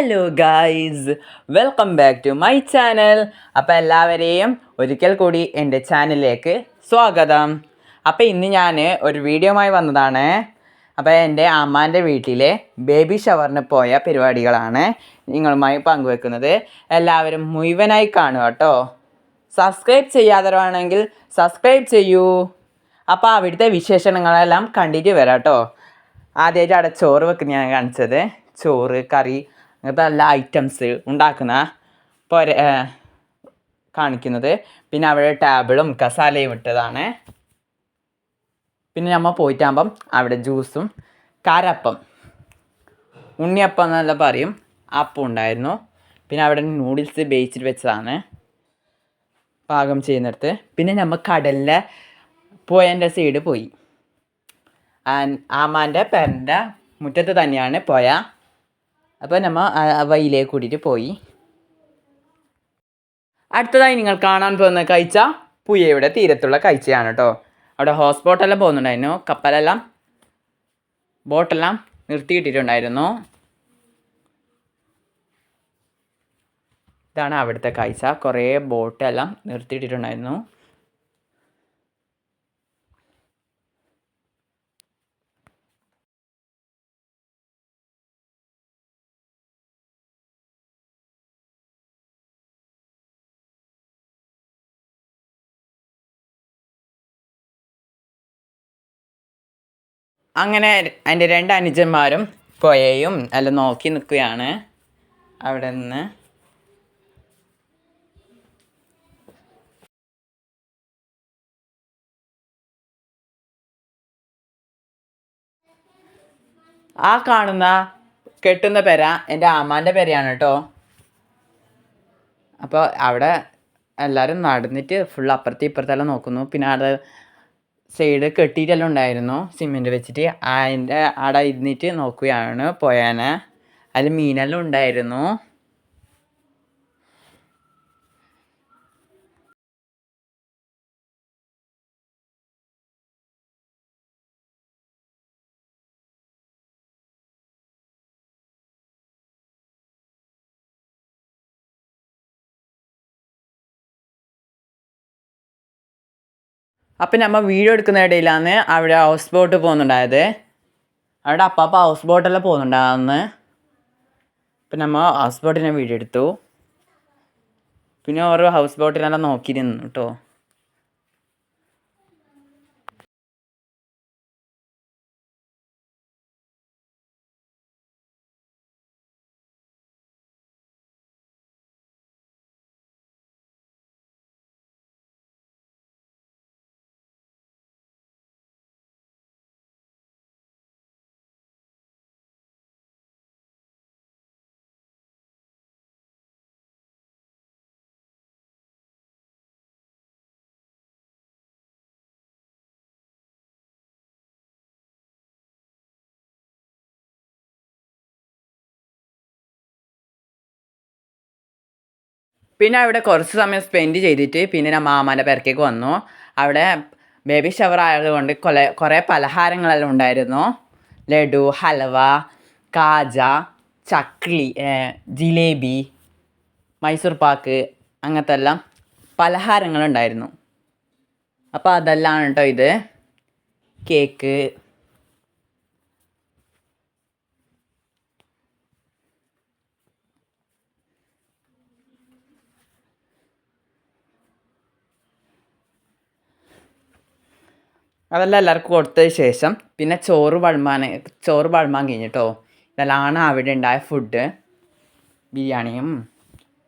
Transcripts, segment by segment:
Hello guys, welcome back to my channel. അപ്പോൾ എല്ലാവരെയും ഒരിക്കൽ കൂടി എൻ്റെ ചാനലിലേക്ക് സ്വാഗതം. അപ്പോൾ ഇന്ന് ഞാൻ ഒരു വീഡിയോയുമായി വന്നതാണ്. അപ്പോൾ എൻ്റെ അമ്മാൻ്റെ വീട്ടിലെ ബേബി ഷവറിന് പോയ പരിപാടികളാണ് നിങ്ങളുമായി പങ്കുവെക്കുന്നത്. എല്ലാവരും മുഴുവനായി കാണുക കേട്ടോ. സബ്സ്ക്രൈബ് ചെയ്യാത്തവരാണെങ്കിൽ സബ്സ്ക്രൈബ് ചെയ്യൂ. അപ്പോൾ അവിടുത്തെ വിശേഷങ്ങളെല്ലാം കണ്ടിട്ട് വരാം കേട്ടോ. ആദ്യമായിട്ട് അവിടെ ചോറ് വെക്കുന്നതാണ് കാണിച്ചത്. ചോറ്, കറി, അങ്ങനത്തെ എല്ലാ ഐറ്റംസ് ഉണ്ടാക്കുന്ന കാണിക്കുന്നത്. പിന്നെ അവിടെ ടേബിളും കസാലയും ഇട്ടതാണ്. പിന്നെ നമ്മൾ പോയിട്ടാകുമ്പം അവിടെ ജ്യൂസും കാരപ്പം, ഉണ്ണിയപ്പം എന്നെല്ലാം പറയും, അപ്പം ഉണ്ടായിരുന്നു. പിന്നെ അവിടെ നൂഡിൽസ് ബേച്ചിൽ വെച്ചതാണ് പാകം ചെയ്യുന്നിടത്ത്. പിന്നെ നമ്മൾ കടലിൻ്റെ പോയതിൻ്റെ സൈഡ് പോയി. ആമാൻ്റെ പേരൻ്റെ മുറ്റത്ത് തന്നെയാണ് പോയ. അപ്പോൾ നമ്മൾ വഴിയിലേക്ക് കൂട്ടിയിട്ട് പോയി. അടുത്തതായി നിങ്ങൾ കാണാൻ പോകുന്ന കാഴ്ച പുഴയുടെ തീരത്തുള്ള കാഴ്ചയാണ് കേട്ടോ. അവിടെ ഹൗസ് ബോട്ടെല്ലാം പോകുന്നുണ്ടായിരുന്നു. കപ്പലെല്ലാം, ബോട്ടെല്ലാം നിർത്തിയിട്ടിട്ടുണ്ടായിരുന്നു. ഇതാണ് അവിടുത്തെ കാഴ്ച. കുറേ ബോട്ടെല്ലാം നിർത്തിയിട്ടിട്ടുണ്ടായിരുന്നു. അങ്ങനെ എൻ്റെ രണ്ട് അനുജന്മാരും പുഴയും എല്ലാം നോക്കി നിൽക്കുകയാണ് അവിടെ നിന്ന്. ആ കാണുന്ന കെട്ടുന്ന പെര എൻ്റെ അമ്മാൻ്റെ പെരയാണ് കേട്ടോ. അപ്പോൾ അവിടെ എല്ലാവരും നടന്നിട്ട് ഫുൾ അപ്പുറത്തെ ഇപ്പുറത്തെല്ലാം നോക്കുന്നു. പിന്നെ അവിടെ സൈഡ് കെട്ടിയിട്ടെല്ലാം ഉണ്ടായിരുന്നു സിമെൻറ്റ് വെച്ചിട്ട്. അതിൻ്റെ അവിടെ ഇരുന്നിട്ട് നോക്കുകയാണ് പോയാനെ. അതിൽ മീനെല്ലാം ഉണ്ടായിരുന്നു. അപ്പം നമ്മൾ വീഡിയോ എടുക്കുന്ന ഇടയിലാണ് അവിടെ ഹൗസ് ബോട്ട് പോകുന്നുണ്ടായത്. അവിടെ അപ്പാപ്പ ഹൗസ് ബോട്ടെല്ലാം പോകുന്നുണ്ടാകുന്നു. അപ്പം നമ്മൾ ഹൗസ് ബോട്ടിനെ വീഡിയോ എടുത്തു. പിന്നെ ഓരോ ഹൗസ് ബോട്ടിനെല്ലാം നോക്കി നിന്നു കേട്ടോ. പിന്നെ അവിടെ കുറച്ച് സമയം സ്പെൻഡ് ചെയ്തിട്ട് പിന്നെ ഞാൻ മാമാൻ്റെ പെരക്കേക്ക് വന്നു. അവിടെ ബേബി ഷവർ ആയതുകൊണ്ട് കുറേ പലഹാരങ്ങളെല്ലാം ഉണ്ടായിരുന്നു. ലഡു, ഹൽവ, കാജ, ചക്ലി, ജിലേബി, മൈസൂർ പാക്ക്, അങ്ങനത്തെ എല്ലാം പലഹാരങ്ങളുണ്ടായിരുന്നു. അപ്പോൾ അതെല്ലാം കേട്ടോ ഇത്. കേക്ക്, അതെല്ലാം എല്ലാവർക്കും കൊടുത്തതിന് ശേഷം പിന്നെ ചോറ് വിളമ്പാൻ കഴിഞ്ഞിട്ടോ. ഇതെല്ലാം അവിടെ ഉണ്ടായ ഫുഡ്. ബിരിയാണിയും,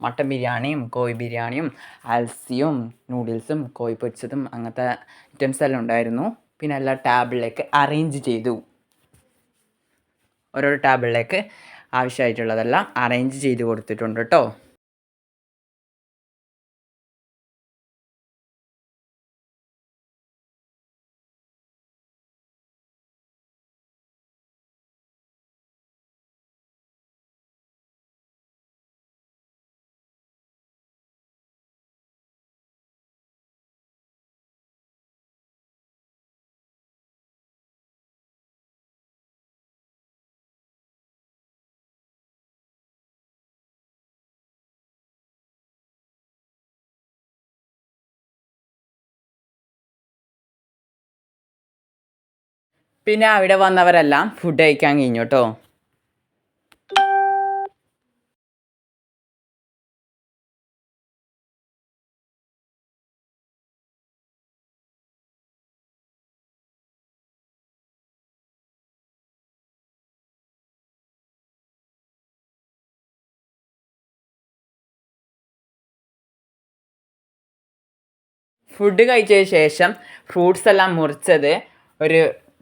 മട്ടൻ ബിരിയാണിയും, കോഴി ബിരിയാണിയും, അൽസിയും, നൂഡിൽസും, കോഴി പൊരിച്ചതും, അങ്ങനത്തെ ഐറ്റംസ് എല്ലാം ഉണ്ടായിരുന്നു. പിന്നെ എല്ലാ ടേബിളിലേക്ക് അറേഞ്ച് ചെയ്തു. ഓരോ ടേബിളിലേക്ക് ആവശ്യമായിട്ടുള്ളതെല്ലാം അറേഞ്ച് ചെയ്ത് കൊടുത്തിട്ടുണ്ട് കേട്ടോ. പിന്നെ അവിടെ വന്നവരെല്ലാം ഫുഡ് കഴിക്കാൻ കഴിഞ്ഞു കേട്ടോ. ഫുഡ് കഴിച്ചതിന് ശേഷം ഫ്രൂട്ട്സ് എല്ലാം മുറിച്ചത് ഒരു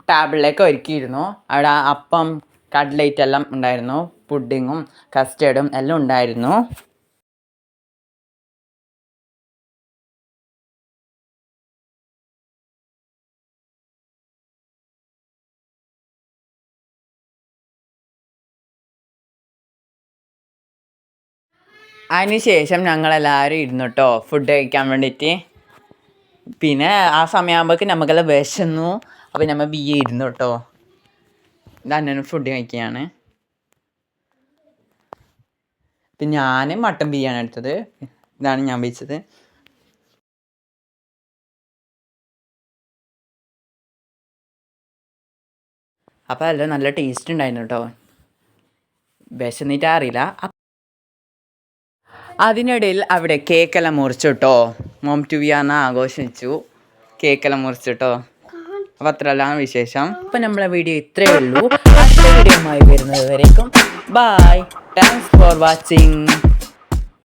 ടേബിളിലേക്ക് ഒരുക്കിയിരുന്നു. അവിടെ അപ്പം, കട്ട്ലേറ്റ് എല്ലാം ഉണ്ടായിരുന്നു, പുഡിങ്ങും കസ്റ്റേർഡും എല്ലാം ഉണ്ടായിരുന്നു. അതിന് ശേഷം ഞങ്ങളെല്ലാവരും ഇരുന്നു കേട്ടോ ഫുഡ് കഴിക്കാൻ വേണ്ടിയിട്ട്. പിന്നെ ആ സമയമാകുമ്പോഴേക്ക് നമുക്കെല്ലാം വിശന്നു. അപ്പോൾ നമ്മൾ ബിയെ ഇരുന്നു കേട്ടോ. ഇതന്നെ ഫുഡ് കഴിക്കുകയാണ്. പിന്നെ ഞാൻ മട്ടൻ ബിരിയാണി എടുത്തത്. ഇതാണ് ഞാൻ വെച്ചത്. അപ്പോൾ എല്ലാം നല്ല ടേസ്റ്റ് ഉണ്ടായിരുന്നു കേട്ടോ. വിശന്നിട്ട് അറിയില്ല. അതിനിടയിൽ അവിടെ കേക്കെല്ലാം മുറിച്ചു കേട്ടോ. മോം ടു വിയാന്ന് ആഘോഷിച്ചു. കേക്കെല്ലാം മുറിച്ചു കേട്ടോ. അപ്പോൾ അത്രയെല്ലാം വിശേഷം. അപ്പോൾ നമ്മളെ വീഡിയോ ഇത്രയേ ഉള്ളൂ. അടുത്ത വീഡിയോയുമായി വരുന്നത് വരേക്കും ബൈ. Thanks for watching.